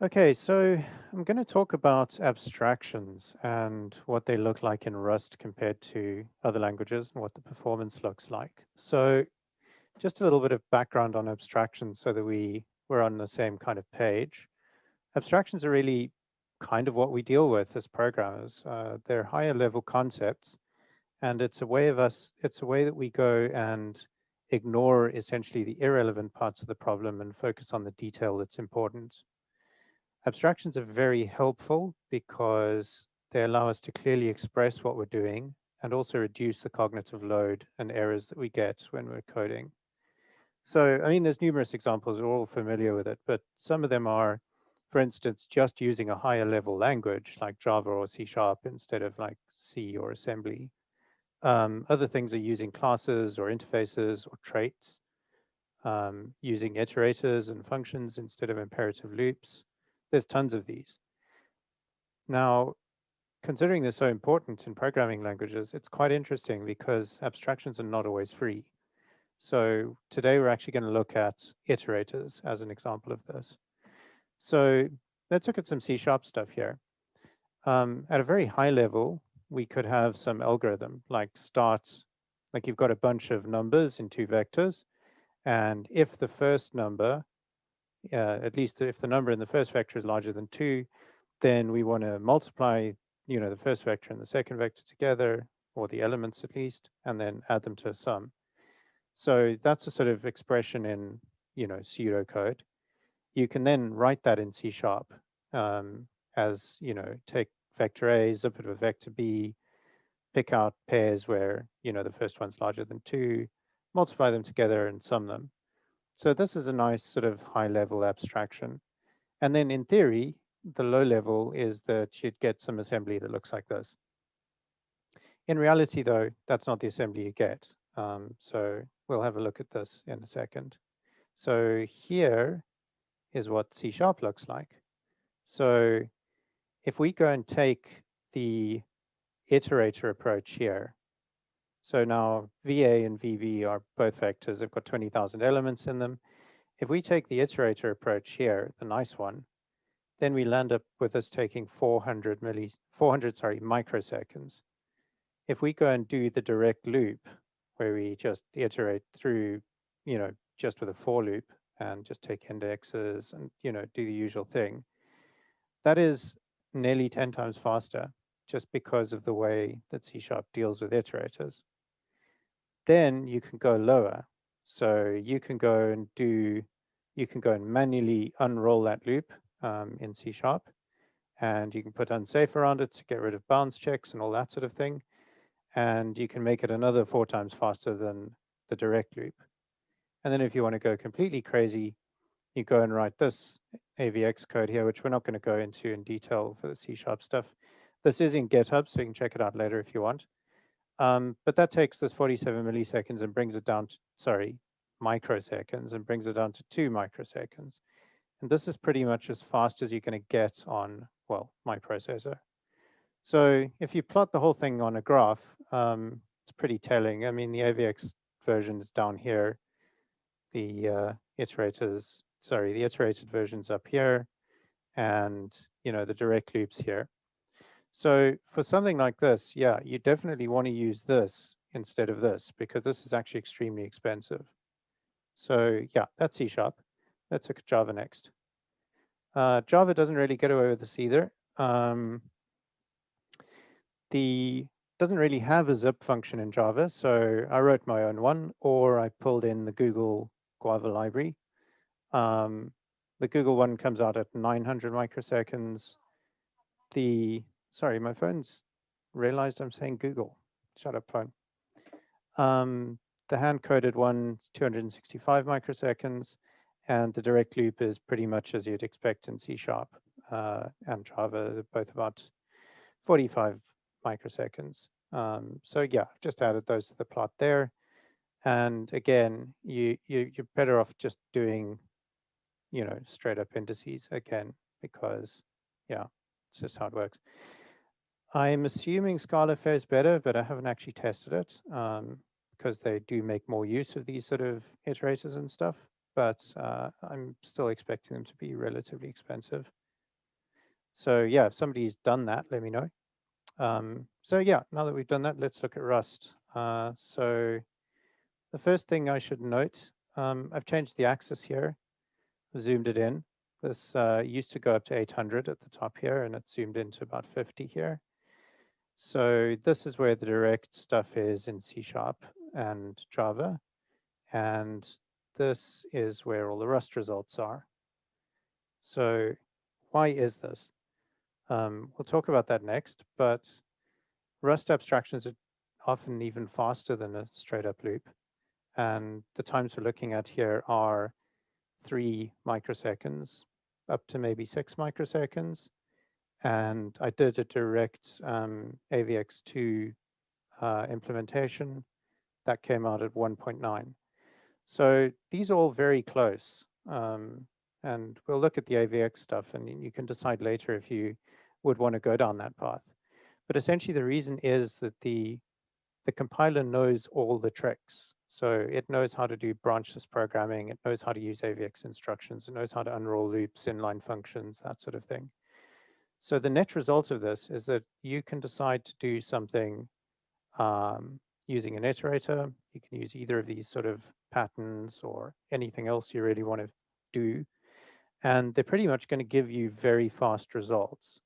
Okay, so I'm going to talk about abstractions and what they look like in Rust compared to other languages and what the performance looks like. So just a little bit of background on abstractions so that we're on the same kind of page. Abstractions are really kind of what we deal with as programmers. They're higher level concepts, and it's a way that we go and ignore essentially the irrelevant parts of the problem and focus on the detail that's important. Abstractions are very helpful because they allow us to clearly express what we're doing and also reduce the cognitive load and errors that we get when we're coding. So, I mean, there's numerous examples, we're all familiar with it, but some of them are, for instance, just using a higher level language like Java or C Sharp instead of like C or assembly. Other things are using classes or interfaces or traits, using iterators and functions instead of imperative loops. There's tons of these. Now, considering they're so important in programming languages, it's quite interesting because abstractions are not always free. So today we're actually going to look at iterators as an example of this. So let's look at some C# stuff here. At a very high level, we could have some algorithm like start, like you've got a bunch of numbers in two vectors, and if the first number, at least if the number in the first vector is larger than 2, then we want to multiply, the first vector and the second vector together, or the elements at least, and then add them to a sum. So that's a sort of expression in, pseudocode. You can then write that in C sharp as, take vector A, zip it with vector B, pick out pairs where, the first one's larger than 2, multiply them together and sum them. So this is a nice sort of high level abstraction. And then in theory, the low level is that you'd get some assembly that looks like this. In reality, though, that's not the assembly you get. So we'll have a look at this in a second. So here is what C sharp looks like. So if we go and take the iterator approach here, so now VA and VB are both vectors. They've got 20,000 elements in them. If we take the iterator approach here, the nice one, then we land up with us taking 400 microseconds. If we go and do the direct loop, where we just iterate through, just with a for loop and just take indexes and, do the usual thing, that is nearly 10 times faster just because of the way that C# deals with iterators. Then you can go lower. So you can go and manually unroll that loop in C#, and you can put unsafe around it to get rid of bounds checks and all that sort of thing. And you can make it another 4 times faster than the direct loop. And then if you want to go completely crazy, you go and write this AVX code here, which we're not going to go into in detail for the C# stuff. This is in GitHub, so you can check it out later if you want. But that takes this 47 milliseconds and brings it down to, microseconds, and brings it down to 2 microseconds. And this is pretty much as fast as you're going to get on, well, my processor. So if you plot the whole thing on a graph, it's pretty telling. I mean, the AVX version is down here. The the iterated version's up here, and the direct loops here. So for something like this, yeah, you definitely want to use this instead of this because this is actually extremely expensive. So yeah, that's C sharp. Let's look at Java next. Java doesn't really get away with this either. The doesn't really have a zip function in Java, so I wrote my own one, or I pulled in the Google Guava library. The Google one comes out at 900 microseconds. Sorry, my phone's realized I'm saying Google. Shut up, phone. The hand-coded one is 265 microseconds, and the direct loop is pretty much as you'd expect in C# and Java, they're both about 45 microseconds. So yeah, I've just added those to the plot there. And again, you're better off just doing, straight up indices again, because yeah, it's just how it works. I'm assuming Scala fares better, but I haven't actually tested it because they do make more use of these sort of iterators and stuff. But I'm still expecting them to be relatively expensive. So yeah, if somebody's done that, let me know. So yeah, now that we've done that, let's look at Rust. So the first thing I should note, I've changed the axis here, zoomed it in. This used to go up to 800 at the top here, and it's zoomed into about 50 here. So this is where the direct stuff is in C# and Java, and this is where all the Rust results are. So why is this? We'll talk about that next, but Rust abstractions are often even faster than a straight up loop. And the times we're looking at here are 3 microseconds up to maybe 6 microseconds. And I did a direct AVX2 implementation that came out at 1.9. So these are all very close. And we'll look at the AVX stuff, and you can decide later if you would want to go down that path. But essentially, the reason is that the compiler knows all the tricks. So it knows how to do branchless programming. It knows how to use AVX instructions. It knows how to unroll loops, inline functions, that sort of thing. So the net result of this is that you can decide to do something using an iterator. You can use either of these sort of patterns or anything else you really want to do. And they're pretty much going to give you very fast results.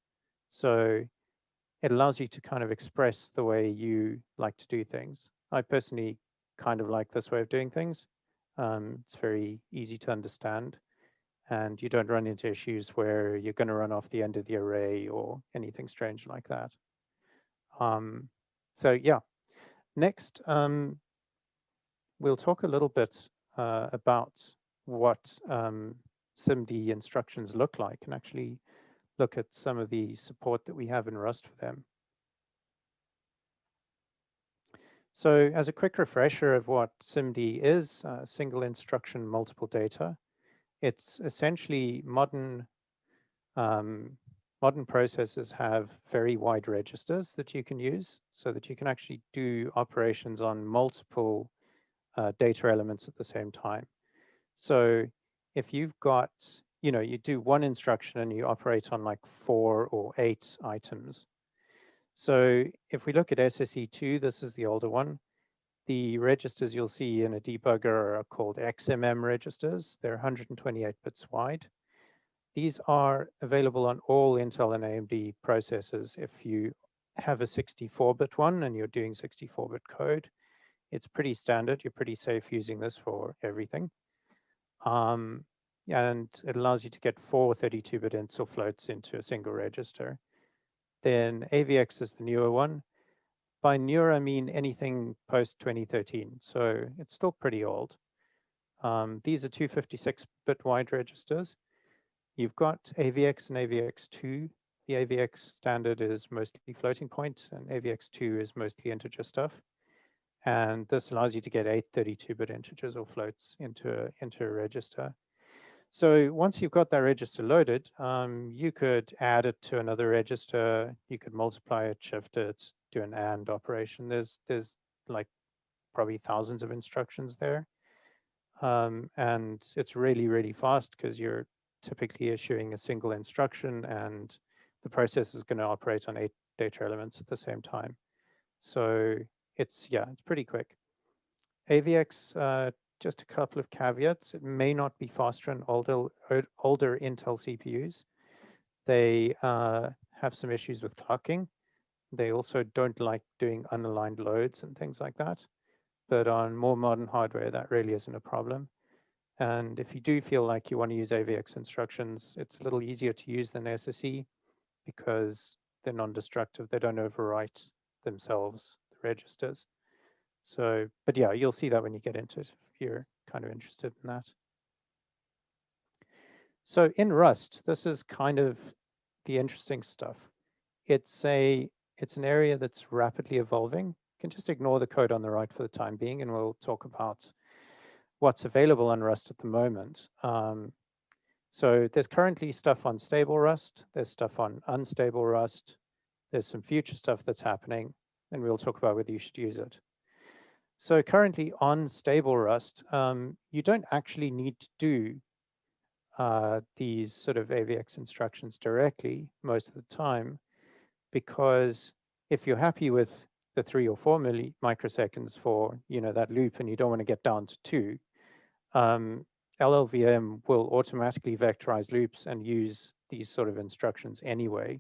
So it allows you to kind of express the way you like to do things. I personally kind of like this way of doing things. It's very easy to understand, and you don't run into issues where you're going to run off the end of the array or anything strange like that. So yeah, next we'll talk a little bit about what SIMD instructions look like, and actually look at some of the support that we have in Rust for them. So as a quick refresher of what SIMD is, single instruction, multiple data, it's essentially modern processors have very wide registers that you can use so that you can actually do operations on multiple data elements at the same time. So if you've got, you do one instruction and you operate on like 4 or 8 items. So if we look at SSE2, this is the older one. The registers you'll see in a debugger are called XMM registers. They're 128 bits wide. These are available on all Intel and AMD processors. If you have a 64-bit one and you're doing 64-bit code, it's pretty standard. You're pretty safe using this for everything. And it allows you to get 4 32-bit ints or floats into a single register. Then AVX is the newer one. By newer, I mean anything post-2013, so it's still pretty old. These are 256-bit wide registers. You've got AVX and AVX2. The AVX standard is mostly floating point, and AVX2 is mostly integer stuff. And this allows you to get 8 32-bit integers or floats into a register. So once you've got that register loaded, you could add it to another register. You could multiply it, shift it, do an AND operation. There's like probably thousands of instructions there. And it's really, really fast because you're typically issuing a single instruction and the process is going to operate on 8 data elements at the same time. So it's pretty quick. AVX, just a couple of caveats. It may not be faster on older Intel CPUs. They have some issues with clocking. They also don't like doing unaligned loads and things like that. But on more modern hardware, that really isn't a problem. And if you do feel like you want to use AVX instructions, it's a little easier to use than SSE because they're non-destructive. They don't overwrite themselves, the registers. So, but yeah, you'll see that when you get into it if you're kind of interested in that. So in Rust, this is kind of the interesting stuff. It's an area that's rapidly evolving. You can just ignore the code on the right for the time being, and we'll talk about what's available on Rust at the moment. So there's currently stuff on stable Rust, there's stuff on unstable Rust, there's some future stuff that's happening, and we'll talk about whether you should use it. So currently on stable Rust, you don't actually need to do these sort of AVX instructions directly most of the time, because if you're happy with the 3 or 4 microseconds for that loop, and you don't want to get down to 2, um, LLVM will automatically vectorize loops and use these sort of instructions anyway,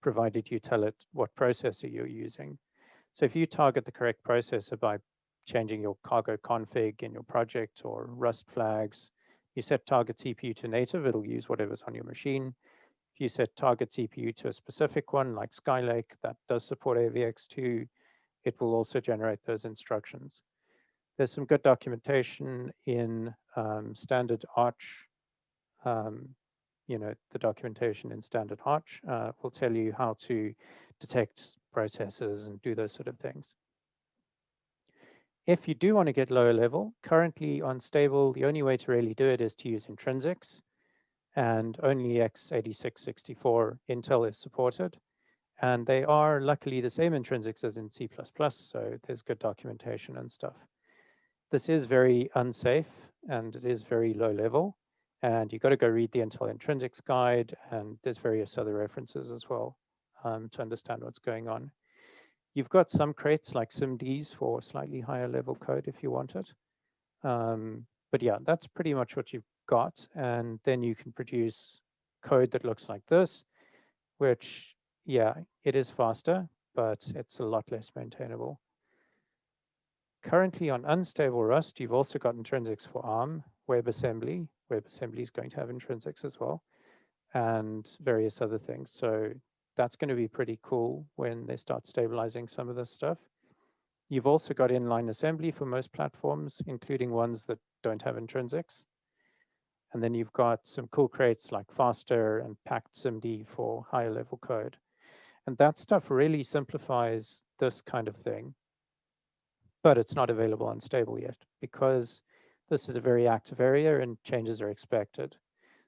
provided you tell it what processor you're using. So if you target the correct processor by changing your cargo config in your project or Rust flags, you set target CPU to native, it'll use whatever's on your machine. If you set target CPU to a specific one, like Skylake, that does support AVX2, it will also generate those instructions. There's some good documentation in standard Arch. The documentation in standard Arch will tell you how to detect processes and do those sort of things. If you do want to get lower level, currently on stable, the only way to really do it is to use intrinsics, and only x86-64 Intel is supported. And they are luckily the same intrinsics as in C++, so there's good documentation and stuff. This is very unsafe and it is very low level, and you've got to go read the Intel intrinsics guide, and there's various other references as well to understand what's going on. You've got some crates like SIMDs for slightly higher level code if you want it. But yeah, that's pretty much what you've got. And then you can produce code that looks like this, which, yeah, it is faster, but it's a lot less maintainable. Currently on unstable Rust, you've also got intrinsics for ARM, WebAssembly. WebAssembly is going to have intrinsics as well, and various other things. So that's going to be pretty cool when they start stabilizing some of this stuff. You've also got inline assembly for most platforms, including ones that don't have intrinsics. And then you've got some cool crates like faster and packed SIMD for higher level code. And that stuff really simplifies this kind of thing, but it's not available on stable yet because this is a very active area and changes are expected.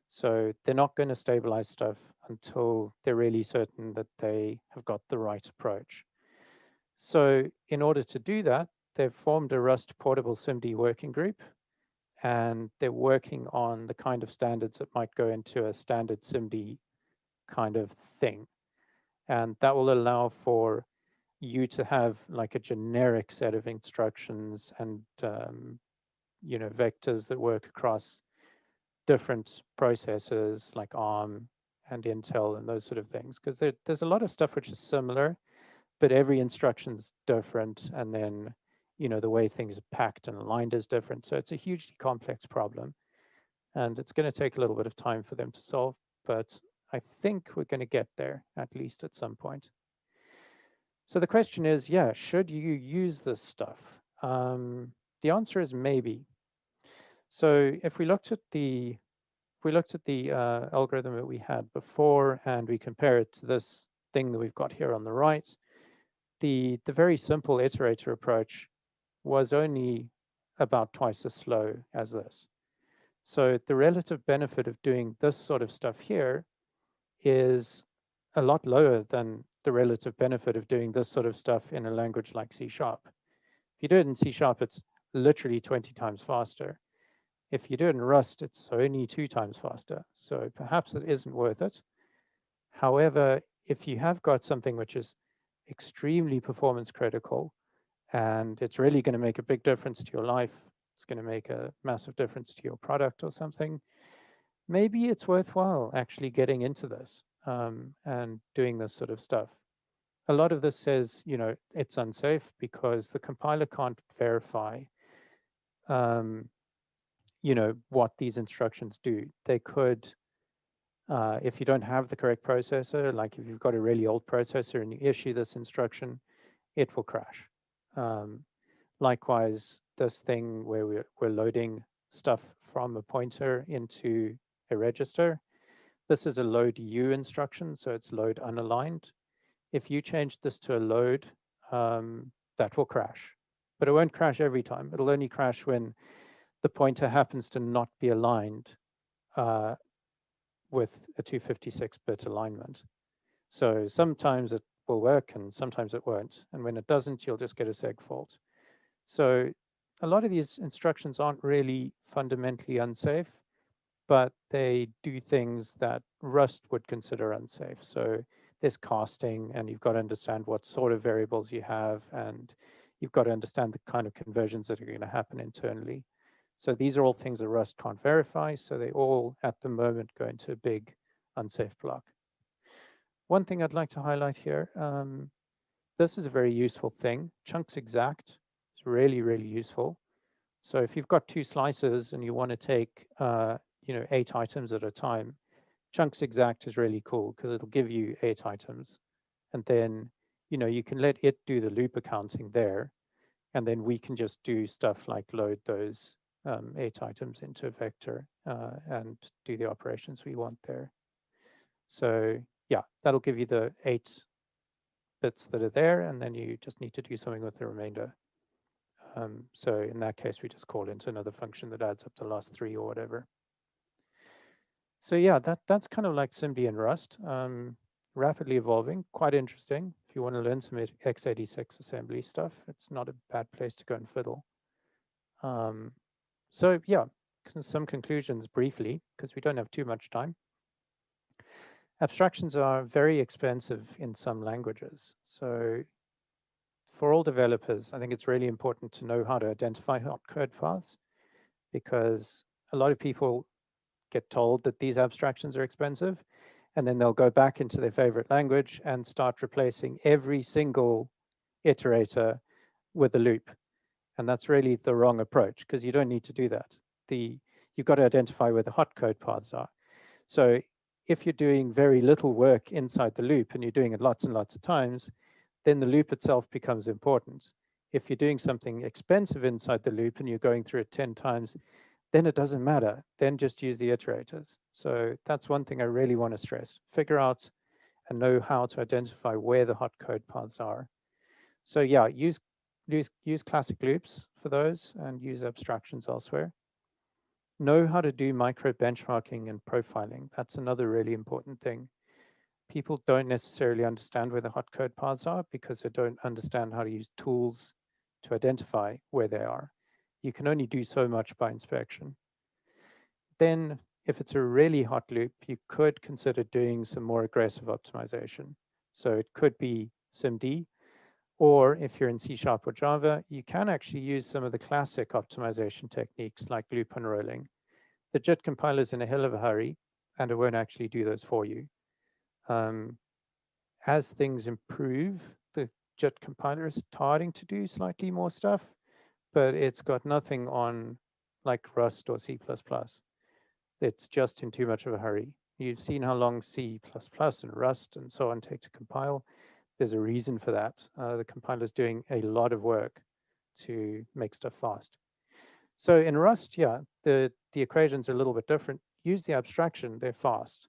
So they're not going to stabilize stuff until they're really certain that they have got the right approach. So in order to do that, they've formed a Rust portable SIMD working group, and they're working on the kind of standards that might go into a standard SIMD kind of thing. And that will allow for you to have like a generic set of instructions and vectors that work across different processors like ARM and Intel and those sort of things. Because there's a lot of stuff which is similar, but every instruction's different, and then the way things are packed and aligned is different. So it's a hugely complex problem, and it's going to take a little bit of time for them to solve, but I think we're going to get there at least at some point. So the question is, yeah, should you use this stuff? The answer is maybe. So if we looked at the algorithm that we had before and we compare it to this thing that we've got here on the right, the very simple iterator approach was only about twice as slow as this. So the relative benefit of doing this sort of stuff here is a lot lower than the relative benefit of doing this sort of stuff in a language like C#. If you do it in C#, it's literally 20 times faster. If you do it in Rust, it's only 2 times faster. So perhaps it isn't worth it. However, if you have got something which is extremely performance critical, and it's really going to make a big difference to your life, it's going to make a massive difference to your product or something, maybe it's worthwhile actually getting into this and doing this sort of stuff. A lot of this says, it's unsafe because the compiler can't verify, what these instructions do. They could, if you don't have the correct processor, like if you've got a really old processor and you issue this instruction, it will crash. Likewise, this thing where we're loading stuff from a pointer into a register, this is a load U instruction, so it's load unaligned. If you change this to a load, that will crash. But it won't crash every time. It'll only crash when the pointer happens to not be aligned with a 256-bit alignment. So sometimes it will work and sometimes it won't. And when it doesn't, you'll just get a seg fault. So a lot of these instructions aren't really fundamentally unsafe, but they do things that Rust would consider unsafe. So there's casting, and you've got to understand what sort of variables you have, and you've got to understand the kind of conversions that are going to happen internally. So these are all things that Rust can't verify, so they all, at the moment, go into a big unsafe block. One thing I'd like to highlight here, this is a very useful thing. Chunks exact is really, really useful. So if you've got two slices and you want to take, 8 items at a time, chunks exact is really cool because it'll give you 8 items. And then, you can let it do the loop accounting there. And then we can just do stuff like load those 8 items into a vector and do the operations we want there. So yeah, that'll give you the 8 bits that are there, and then you just need to do something with the remainder. So in that case, we just call into another function that adds up the last 3 or whatever. So yeah, that's kind of like SIMD and Rust. Rapidly evolving, quite interesting. If you want to learn some x86 assembly stuff, it's not a bad place to go and fiddle. So yeah, some conclusions briefly, because we don't have too much time. Abstractions are very expensive in some languages. So for all developers, I think it's really important to know how to identify opcode paths, because a lot of people get told that these abstractions are expensive, and then they'll go back into their favorite language and start replacing every single iterator with a loop. And that's really the wrong approach, because you don't need to do that. You've got to identify where the hot code paths are. So if you're doing very little work inside the loop and you're doing it lots and lots of times, then the loop itself becomes important. If you're doing something expensive inside the loop and you're going through it 10 times, then it doesn't matter. Then just use the iterators. So that's one thing I really want to stress. Figure out and know how to identify where the hot code paths are. So yeah, use classic loops for those and use abstractions elsewhere. Know how to do micro benchmarking and profiling. That's another really important thing. People don't necessarily understand where the hot code paths are because they don't understand how to use tools to identify where they are. You can only do so much by inspection. Then if it's a really hot loop, you could consider doing some more aggressive optimization. So it could be SIMD, or if you're in C# or Java, you can actually use some of the classic optimization techniques like loop unrolling. The JIT compiler is in a hell of a hurry, and it won't actually do those for you. As things improve, the JIT compiler is starting to do slightly more stuff, but it's got nothing on like Rust or C++. It's just in too much of a hurry. You've seen how long C++ and Rust and so on take to compile. There's a reason for that. The compiler is doing a lot of work to make stuff fast. So in Rust, yeah, the equations are a little bit different. Use the abstraction, they're fast.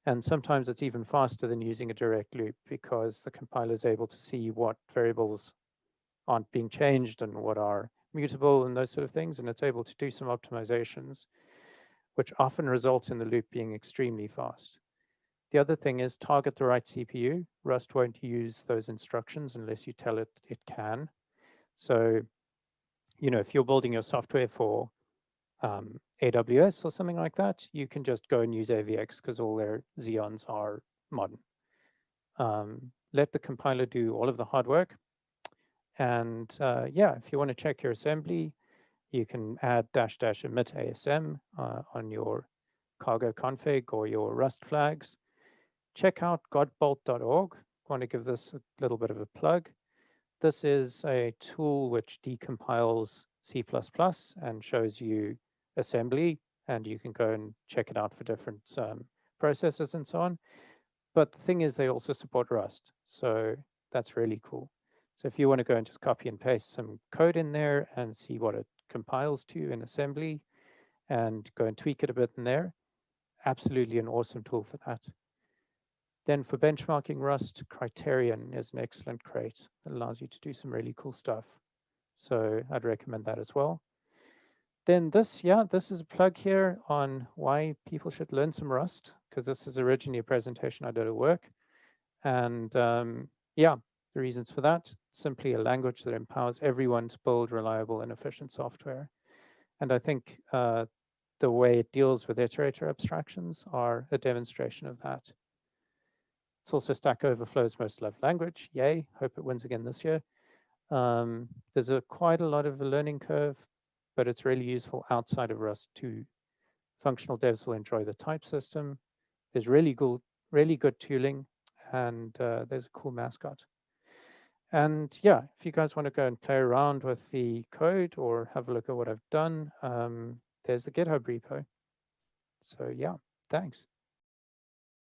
And sometimes it's even faster than using a direct loop because the compiler is able to see what variables aren't being changed and what are mutable and those sort of things. And it's able to do some optimizations, which often result in the loop being extremely fast. The other thing is target the right CPU. Rust won't use those instructions unless you tell it it can. So, if you're building your software for AWS or something like that, you can just go and use AVX because all their Xeons are modern. Let the compiler do all of the hard work. And yeah, if you want to check your assembly, you can add -- emit ASM on your cargo config or your Rust flags. Check out godbolt.org. I want to give this a little bit of a plug. This is a tool which decompiles C++ and shows you assembly, and you can go and check it out for different processes and so on. But the thing is, they also support Rust, so that's really cool. So if you want to go and just copy and paste some code in there and see what it compiles to in assembly and go and tweak it a bit in there, absolutely an awesome tool for that. Then for benchmarking Rust, Criterion is an excellent crate that allows you to do some really cool stuff. So I'd recommend that as well. Then this is a plug here on why people should learn some Rust, because this is originally a presentation I did at work. And yeah, the reasons for that, simply a language that empowers everyone to build reliable and efficient software. And I think the way it deals with iterator abstractions are a demonstration of that. It's also Stack Overflow's most loved language. Yay, hope it wins again this year. There's quite a lot of a learning curve, but it's really useful outside of Rust too. Functional devs will enjoy the type system. There's really good tooling, and there's a cool mascot. And yeah, if you guys want to go and play around with the code or have a look at what I've done, there's the GitHub repo. So yeah, thanks.